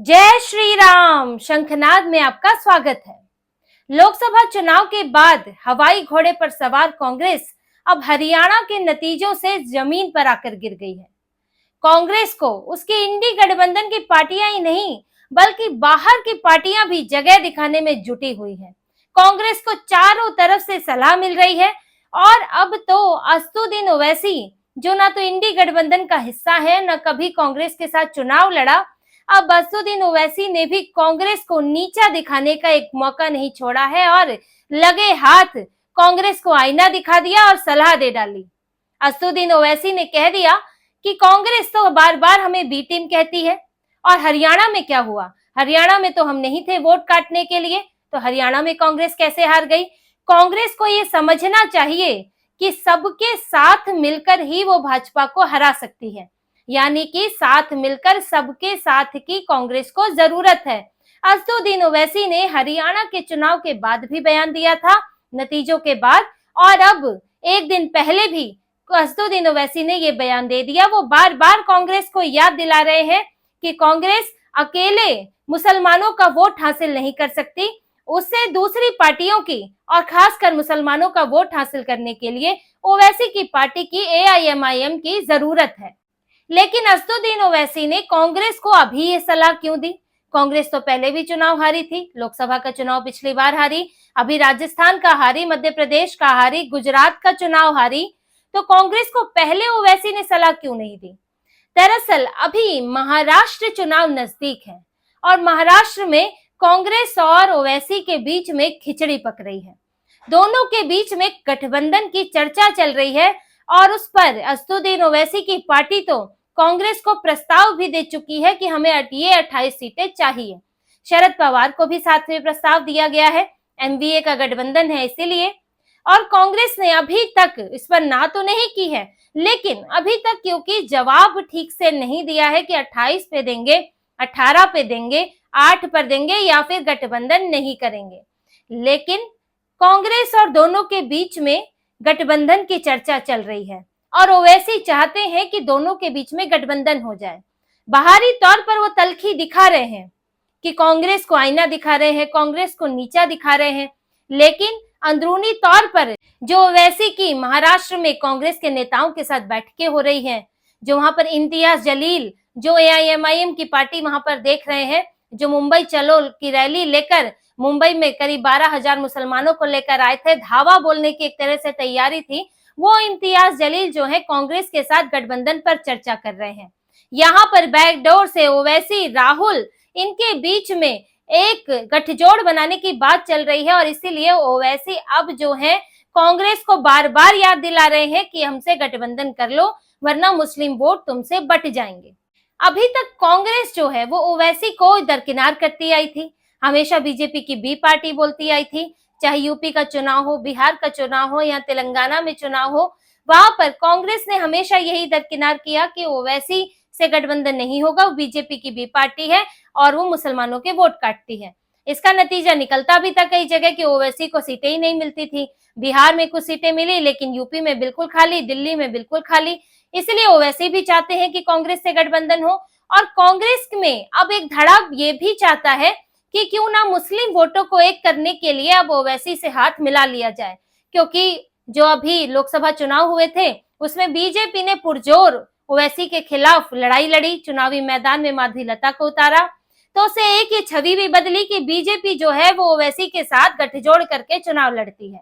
जय श्री राम। शंखनाद में आपका स्वागत है। लोकसभा चुनाव के बाद हवाई घोड़े पर सवार कांग्रेस अब हरियाणा के नतीजों से जमीन पर आकर गिर गई है। कांग्रेस को उसकी इंडी गठबंधन की पार्टियां ही नहीं बल्कि बाहर की पार्टियां भी जगह दिखाने में जुटी हुई है। कांग्रेस को चारों तरफ से सलाह मिल रही है और अब तो असदुद्दीन ओवैसी, जो ना तो इंडी गठबंधन का हिस्सा है न कभी कांग्रेस के साथ चुनाव लड़ा, अब असदुद्दीन ओवैसी ने भी कांग्रेस को नीचा दिखाने का एक मौका नहीं छोड़ा है और लगे हाथ कांग्रेस को आईना दिखा दिया और सलाह दे डाली। असदुद्दीन ओवैसी ने कह दिया कि कांग्रेस तो बार बार हमें बी टीम कहती है और हरियाणा में क्या हुआ, हरियाणा में तो हम नहीं थे वोट काटने के लिए, तो हरियाणा में कांग्रेस कैसे हार गई। कांग्रेस को ये समझना चाहिए कि सबके साथ मिलकर ही वो भाजपा को हरा सकती है, यानी कि साथ मिलकर सबके साथ की कांग्रेस को जरूरत है। असदुद्दीन ओवैसी ने हरियाणा के चुनाव के बाद भी बयान दिया था, नतीजों के बाद, और अब एक दिन पहले भी असदुद्दीन ओवैसी ने ये बयान दे दिया। वो बार बार कांग्रेस को याद दिला रहे हैं कि कांग्रेस अकेले मुसलमानों का वोट हासिल नहीं कर सकती, उससे दूसरी पार्टियों की और खासकर मुसलमानों का वोट हासिल करने के लिए ओवैसी की पार्टी की एआईएमआईएम की जरूरत है। लेकिन असदुद्दीन ओवैसी ने कांग्रेस को अभी ये सलाह क्यों दी? कांग्रेस तो पहले भी चुनाव हारी थी, लोकसभा का चुनाव पिछली बार हारी, अभी राजस्थान का हारी, मध्य प्रदेश का हारी, गुजरात का चुनाव हारी, तो कांग्रेस को पहले ओवैसी ने सलाह क्यों नहीं दी? दरअसल अभी महाराष्ट्र चुनाव नजदीक है और महाराष्ट्र में कांग्रेस और ओवैसी के बीच में खिचड़ी पक रही है। दोनों के बीच में गठबंधन की चर्चा चल रही है और उस पर असदुद्दीन ओवैसी की पार्टी तो कांग्रेस को प्रस्ताव भी दे चुकी है कि हमें ये 28 सीटें चाहिए। शरद पवार को भी साथ में प्रस्ताव दिया गया है, एमवीए का गठबंधन है इसीलिए, और कांग्रेस ने अभी तक इस पर ना तो नहीं की है, लेकिन अभी तक क्योंकि जवाब ठीक से नहीं दिया है कि 28 पे देंगे, 18 पे देंगे, 8 पर देंगे या फिर गठबंधन नहीं करेंगे। लेकिन कांग्रेस और दोनों के बीच में गठबंधन की चर्चा चल रही है और ओवैसी चाहते हैं कि दोनों के बीच में गठबंधन हो जाए। बाहरी तौर पर वो तल्खी दिखा रहे हैं कि कांग्रेस को आईना दिखा रहे हैं, कांग्रेस को नीचा दिखा रहे हैं, लेकिन अंदरूनी तौर पर जो ओवैसी की महाराष्ट्र में कांग्रेस के नेताओं के साथ बैठकें हो रही हैं, जो वहां पर इम्तियाज जलील, जो एआईएमआईएम की पार्टी वहां पर देख रहे हैं, जो मुंबई चलो की रैली लेकर मुंबई में करीब 12,000 मुसलमानों को लेकर आए थे, धावा बोलने की एक तरह से तैयारी थी, वो इम्तियाज जलील जो है कांग्रेस के साथ गठबंधन पर चर्चा कर रहे हैं। यहाँ पर बैकडोर से ओवैसी, राहुल, इनके बीच में एक गठजोड़ बनाने की बात चल रही है और इसीलिए ओवैसी अब जो है कांग्रेस को बार बार याद दिला रहे हैं कि हमसे गठबंधन कर लो वरना मुस्लिम वोट तुमसे बट जाएंगे। अभी तक कांग्रेस जो है वो ओवैसी को दरकिनार करती आई थी, हमेशा बीजेपी की बी पार्टी बोलती आई थी, चाहे यूपी का चुनाव हो, बिहार का चुनाव हो या तेलंगाना में चुनाव हो, वहां पर कांग्रेस ने हमेशा यही दरकिनार किया कि ओवैसी से गठबंधन नहीं होगा, वो बीजेपी की बी पार्टी है और वो मुसलमानों के वोट काटती है। इसका नतीजा निकलता भी था कई जगह कि ओवैसी को सीटें ही नहीं मिलती थी। बिहार में कुछ सीटें मिली लेकिन यूपी में बिल्कुल खाली, दिल्ली में बिल्कुल खाली। इसलिए ओवैसी भी चाहते हैं कि कांग्रेस से गठबंधन हो और कांग्रेस में अब एक धड़ा ये भी चाहता है कि क्यों ना मुस्लिम वोटों को एक करने के लिए अब ओवैसी से हाथ मिला लिया जाए, क्योंकि जो अभी लोकसभा चुनाव हुए थे उसमें बीजेपी ने पुरजोर ओवैसी के खिलाफ लड़ाई लड़ी, चुनावी मैदान में माधवीलता को उतारा, तो उसे एक ये छवि भी बदली कि बीजेपी जो है वो ओवैसी के साथ गठजोड़ करके चुनाव लड़ती है।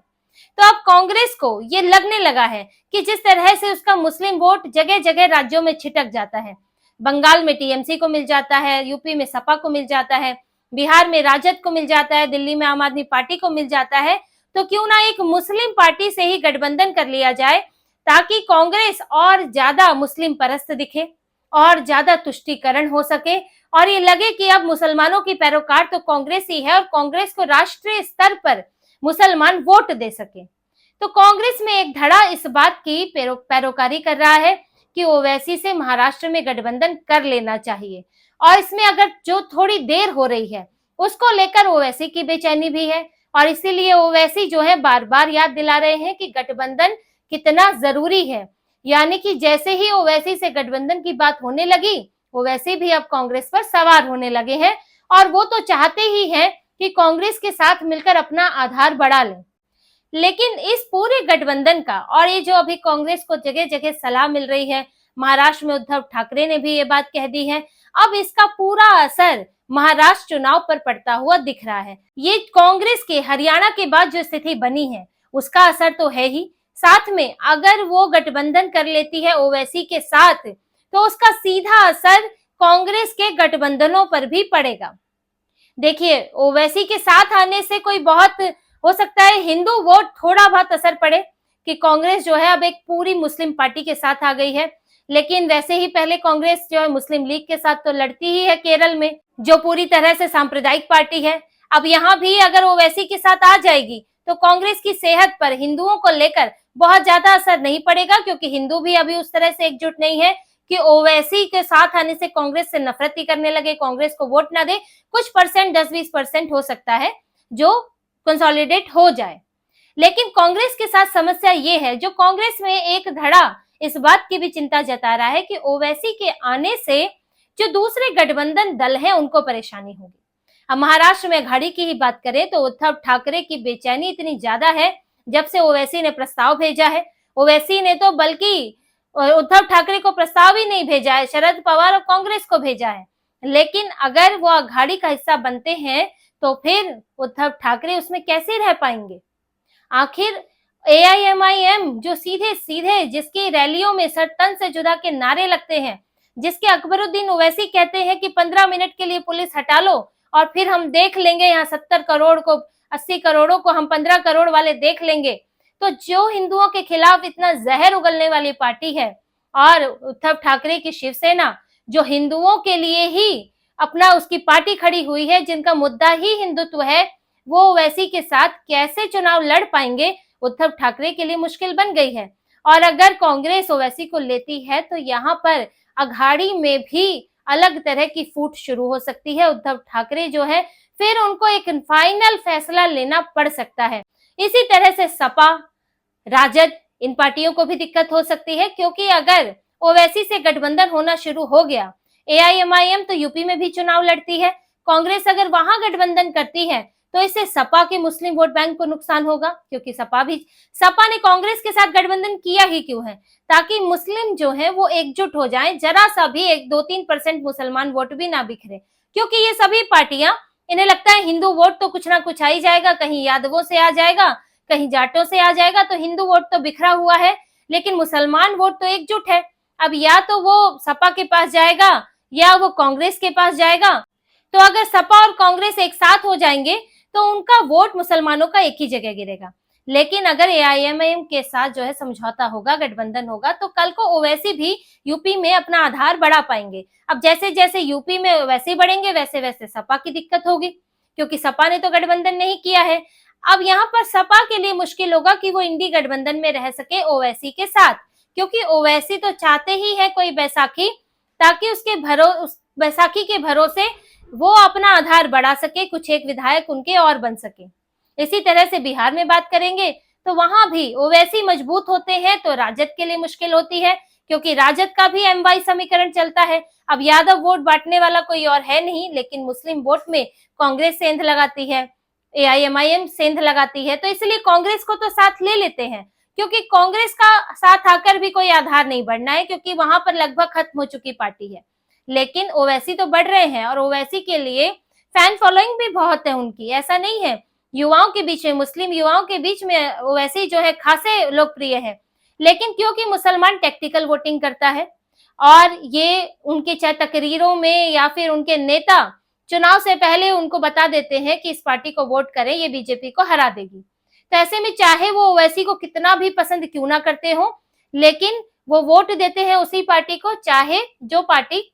तो अब कांग्रेस को ये लगने लगा है कि जिस तरह से उसका मुस्लिम वोट जगह जगह राज्यों में छिटक जाता है, बंगाल में टीएमसी को मिल जाता है, यूपी में सपा को मिल जाता है, बिहार में राजद को मिल जाता है, दिल्ली में आम आदमी पार्टी को मिल जाता है, तो क्यों ना एक मुस्लिम पार्टी से ही गठबंधन कर लिया जाए ताकि कांग्रेस और ज्यादा मुस्लिम परस्त दिखे और ज्यादा तुष्टीकरण हो सके और ये लगे कि अब मुसलमानों की पैरोकार तो कांग्रेस ही है और कांग्रेस को राष्ट्रीय स्तर पर मुसलमान वोट दे सके। तो कांग्रेस में एक धड़ा इस बात की पैरोकारी कर रहा है कि ओवैसी से महाराष्ट्र में गठबंधन कर लेना चाहिए और इसमें अगर जो थोड़ी देर हो रही है उसको लेकर ओवैसी की बेचैनी भी है और इसीलिए ओवैसी जो है बार बार याद दिला रहे हैं कि गठबंधन कितना जरूरी है। यानी कि जैसे ही ओवैसी से गठबंधन की बात होने लगी, ओवैसी भी अब कांग्रेस पर सवार होने लगे हैं और वो तो चाहते ही हैं कि कांग्रेस के साथ मिलकर अपना आधार बढ़ा लें। लेकिन इस पूरे गठबंधन का, और ये जो अभी कांग्रेस को जगह जगह सलाह मिल रही है, महाराष्ट्र में उद्धव ठाकरे ने भी ये बात कह दी है, अब इसका पूरा असर महाराष्ट्र चुनाव पर पड़ता हुआ दिख रहा है। ये कांग्रेस के हरियाणा के बाद जो स्थिति बनी है उसका असर तो है ही, साथ में अगर वो गठबंधन कर लेती है ओवैसी के साथ तो उसका सीधा असर कांग्रेस के गठबंधनों पर भी पड़ेगा। देखिए, ओवैसी के साथ आने से कोई बहुत हो सकता है हिंदू वोट थोड़ा बहुत असर पड़े कि कांग्रेस जो है अब एक पूरी मुस्लिम पार्टी के साथ आ गई है, लेकिन वैसे ही पहले कांग्रेस जो है मुस्लिम लीग के साथ तो लड़ती ही है केरल में, जो पूरी तरह से सांप्रदायिक पार्टी है। अब यहाँ भी अगर ओवैसी के साथ आ जाएगी तो कांग्रेस की सेहत पर हिंदुओं को लेकर बहुत ज्यादा असर नहीं पड़ेगा, क्योंकि हिंदू भी अभी उस तरह से एकजुट नहीं है कि ओवैसी के साथ आने से कांग्रेस से नफरत ही करने लगे, कांग्रेस को वोट ना दे। कुछ परसेंट 10-20% हो सकता है जो कंसोलिडेट हो जाए, लेकिन कांग्रेस के साथ समस्या ये है, जो कांग्रेस में एक धड़ा इस बात की भी चिंता जता रहा है कि ओवैसी के आने से जो दूसरे गठबंधन दल हैं उनको परेशानी होगी। अब महाराष्ट्र में अघाड़ी की ही बात करें तो उद्धव ठाकरे की बेचैनी इतनी ज्यादा है जब से ओवैसी ने प्रस्ताव भेजा है। ओवैसी ने तो बल्कि उद्धव ठाकरे को प्रस्ताव ही नहीं भेजा है, शरद पवार और कांग्रेस को भेजा है। लेकिन अगर वो अघाड़ी का हिस्सा बनते हैं तो फिर उद्धव ठाकरे उसमें कैसे रह पाएंगे। आखिर AIMIM जो सीधे सीधे जिसकी रैलियों में सर तन से जुदा के नारे लगते हैं, जिसके अकबरुद्दीन ओवैसी कहते हैं कि 15 मिनट के लिए पुलिस हटा लो और फिर हम देख लेंगे, यहाँ 70 करोड़ को 80 करोड़ों को हम 15 करोड़ वाले देख लेंगे। तो जो हिंदुओं के खिलाफ इतना जहर उगलने वाली पार्टी है, और उद्धव ठाकरे की शिवसेना जो हिंदुओं के लिए ही अपना उसकी पार्टी खड़ी हुई है, जिनका मुद्दा ही हिंदुत्व है, वो ओवैसी के साथ कैसे चुनाव लड़ पाएंगे, उद्धव ठाकरे के लिए मुश्किल बन गई है। और अगर कांग्रेस ओवैसी को लेती है तो यहाँ पर अघाड़ी में भी अलग तरह की फूट शुरू हो सकती है। उद्धव ठाकरे जो है फिर उनको एक फाइनल फैसला लेना पड़ सकता है। इसी तरह से सपा, राजद, इन पार्टियों को भी दिक्कत हो सकती है, क्योंकि अगर ओवैसी से गठबंधन होना शुरू हो गया, AIMIM तो यूपी में भी चुनाव लड़ती है, कांग्रेस अगर वहां गठबंधन करती है तो इससे सपा के मुस्लिम वोट बैंक को नुकसान होगा, क्योंकि सपा ने कांग्रेस के साथ गठबंधन किया ही क्यों है, ताकि मुस्लिम जो है वो एकजुट हो जाएं, जरा सा भी 1-2-3% मुसलमान वोट भी ना बिखरे। क्योंकि ये सभी पार्टियां, इन्हें लगता है हिंदू वोट तो कुछ ना कुछ आ ही जाएगा, कहीं यादवों से आ जाएगा, कहीं जाटों से आ जाएगा, तो हिंदू वोट तो बिखरा हुआ है, लेकिन मुसलमान वोट तो एकजुट है। अब या तो वो सपा के पास जाएगा या वो कांग्रेस के पास जाएगा। तो अगर सपा और कांग्रेस एक साथ हो जाएंगे तो उनका वोट मुसलमानों का एक ही जगह गिरेगा। लेकिन अगर AIMIM के साथ जो है समझौता होगा, गठबंधन होगा, तो कल को ओवैसी भी यूपी में अपना आधार बढ़ा पाएंगे। अब जैसे जैसे यूपी में ओवैसी बढ़ेंगे वैसे वैसे सपा की दिक्कत होगी, क्योंकि सपा ने तो गठबंधन नहीं किया है। अब यहाँ पर सपा के लिए मुश्किल होगा कि वो इंडी गठबंधन में रह सके ओवैसी के साथ, क्योंकि ओवैसी तो चाहते ही है कोई बैसाखी, ताकि उसके बैसाखी के भरोसे वो अपना आधार बढ़ा सके, कुछ एक विधायक उनके और बन सके। इसी तरह से बिहार में बात करेंगे तो वहां भी ओवैसी मजबूत होते हैं तो राजद के लिए मुश्किल होती है, क्योंकि राजद का भी MY समीकरण चलता है। अब यादव वोट बांटने वाला कोई और है नहीं, लेकिन मुस्लिम वोट में कांग्रेस सेंध लगाती है, AIMIM सेंध लगाती है, तो इसलिए कांग्रेस को तो साथ ले लेते हैं, क्योंकि कांग्रेस का साथ आकर भी कोई आधार नहीं बढ़ना है, क्योंकि वहां पर लगभग खत्म हो चुकी पार्टी है। लेकिन ओवैसी तो बढ़ रहे हैं, और ओवैसी के लिए फैन फॉलोइंग भी बहुत है उनकी, ऐसा नहीं है। युवाओं के बीच में, मुस्लिम युवाओं के बीच में ओवैसी जो है खासे लोकप्रिय है। लेकिन क्योंकि मुसलमान टैक्टिकल वोटिंग करता है, और ये उनके चाहे तकरीरों में या फिर उनके नेता चुनाव से पहले उनको बता देते हैं कि इस पार्टी को वोट करें, ये बीजेपी को हरा देगी। तो ऐसे में चाहे वो ओवैसी को कितना भी पसंद क्यों ना करते हो, लेकिन वो वोट देते हैं उसी पार्टी को, चाहे जो पार्टी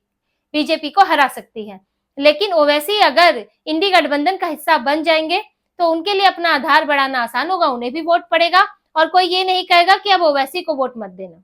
बीजेपी को हरा सकती है। लेकिन ओवैसी अगर इंडी गठबंधन का हिस्सा बन जाएंगे तो उनके लिए अपना आधार बढ़ाना आसान होगा, उन्हें भी वोट पड़ेगा, और कोई ये नहीं कहेगा कि अब ओवैसी को वोट मत देना।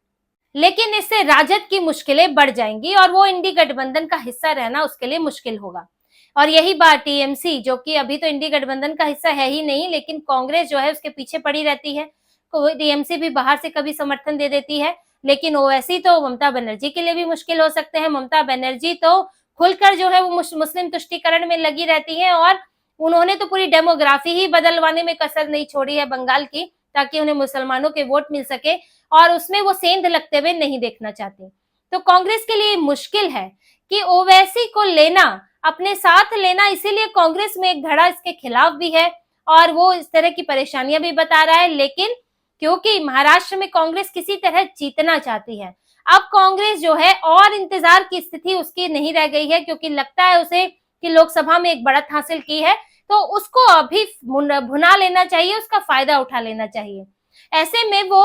लेकिन इससे राजद की मुश्किलें बढ़ जाएंगी, और वो इंडी गठबंधन का हिस्सा रहना उसके लिए मुश्किल होगा। और यही बात TMC, जो कि अभी तो इंडी गठबंधन का हिस्सा है ही नहीं, लेकिन कांग्रेस जो है उसके पीछे पड़ी रहती है, TMC भी बाहर से कभी समर्थन दे देती है, लेकिन ओवैसी तो ममता बनर्जी के लिए भी मुश्किल हो सकते हैं। ममता बनर्जी तो खुलकर जो है वो मुस्लिम तुष्टीकरण में लगी रहती है और उन्होंने तो पूरी डेमोग्राफी ही बदलवाने में कसर नहीं छोड़ी है बंगाल की, ताकि उन्हें मुसलमानों के वोट मिल सके, और उसमें वो सेंध लगते हुए नहीं देखना चाहती। तो कांग्रेस के लिए मुश्किल है कि ओवैसी को लेना, अपने साथ लेना, इसीलिए कांग्रेस में एक धड़ा इसके खिलाफ भी है और वो इस तरह की परेशानियां भी बता रहा है। लेकिन क्योंकि महाराष्ट्र में कांग्रेस किसी तरह जीतना चाहती है, अब कांग्रेस जो है और इंतजार की स्थिति उसकी नहीं रह गई है, क्योंकि लगता है उसे कि लोकसभा में एक बढ़त हासिल की है तो उसको अभी भुना लेना चाहिए, उसका फायदा उठा लेना चाहिए। ऐसे में वो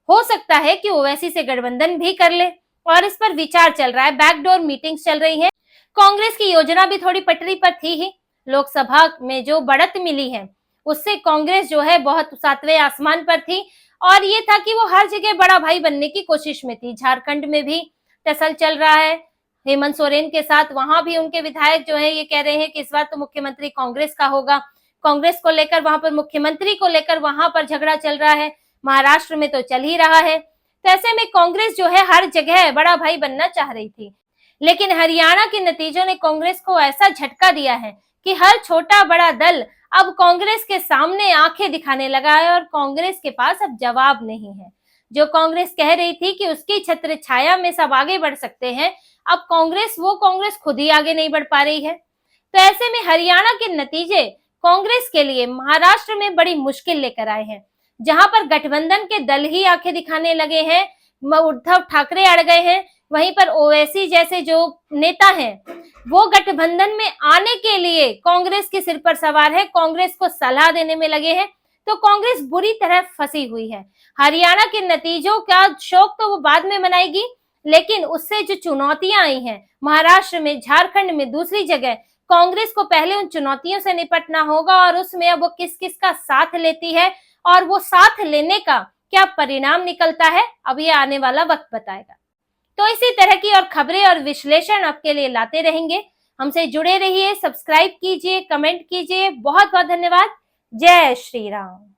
हो सकता है कि ओवैसी से गठबंधन भी कर ले और इस पर विचार चल रहा है, बैकडोर मीटिंग्स चल रही है। कांग्रेस की योजना भी थोड़ी पटरी पर थी ही, लोकसभा में जो बढ़त मिली है उससे कांग्रेस जो है बहुत सातवें आसमान पर थी और ये था कि वो हर जगह बड़ा भाई बनने की कोशिश में थी। झारखंड में भी टसल चल रहा है हेमंत सोरेन के साथ, वहां भी उनके विधायक जो है ये कह रहे हैं कि इस बार तो मुख्यमंत्री कांग्रेस का होगा। कांग्रेस को लेकर वहां पर, मुख्यमंत्री को लेकर वहां पर झगड़ा चल रहा है, महाराष्ट्र में तो चल ही रहा है। तो ऐसे में कांग्रेस जो है हर जगह बड़ा भाई बनना चाह रही थी, लेकिन हरियाणा के नतीजों ने कांग्रेस को ऐसा झटका दिया है कि हर छोटा बड़ा दल अब कांग्रेस के सामने आंखें दिखाने लगा है और कांग्रेस के पास अब जवाब नहीं है। जो कांग्रेस कह रही थी कि उसकी छत्र छाया में सब आगे बढ़ सकते हैं, अब कांग्रेस खुद ही आगे नहीं बढ़ पा रही है। तो ऐसे में हरियाणा के नतीजे कांग्रेस के लिए महाराष्ट्र में बड़ी मुश्किल लेकर आए हैं, जहां पर गठबंधन के दल ही आंखें दिखाने लगे हैं, उद्धव ठाकरे अड़ गए हैं, वहीं पर ओवैसी जैसे जो नेता हैं वो गठबंधन में आने के लिए कांग्रेस के सिर पर सवार है, कांग्रेस को सलाह देने में लगे हैं। तो कांग्रेस बुरी तरह फंसी हुई है। हरियाणा के नतीजों का शौक तो वो बाद में मनाएगी, लेकिन उससे जो चुनौतियां आई हैं महाराष्ट्र में, झारखंड में, दूसरी जगह, कांग्रेस को पहले उन चुनौतियों से निपटना होगा और उसमें अब वो किस किस का साथ लेती है और वो साथ लेने का क्या परिणाम निकलता है, अब ये आने वाला वक्त बताएगा। तो इसी तरह की और खबरें और विश्लेषण आपके लिए लाते रहेंगे। हमसे जुड़े रहिए, सब्सक्राइब कीजिए, कमेंट कीजिए। बहुत बहुत धन्यवाद। जय श्री राम।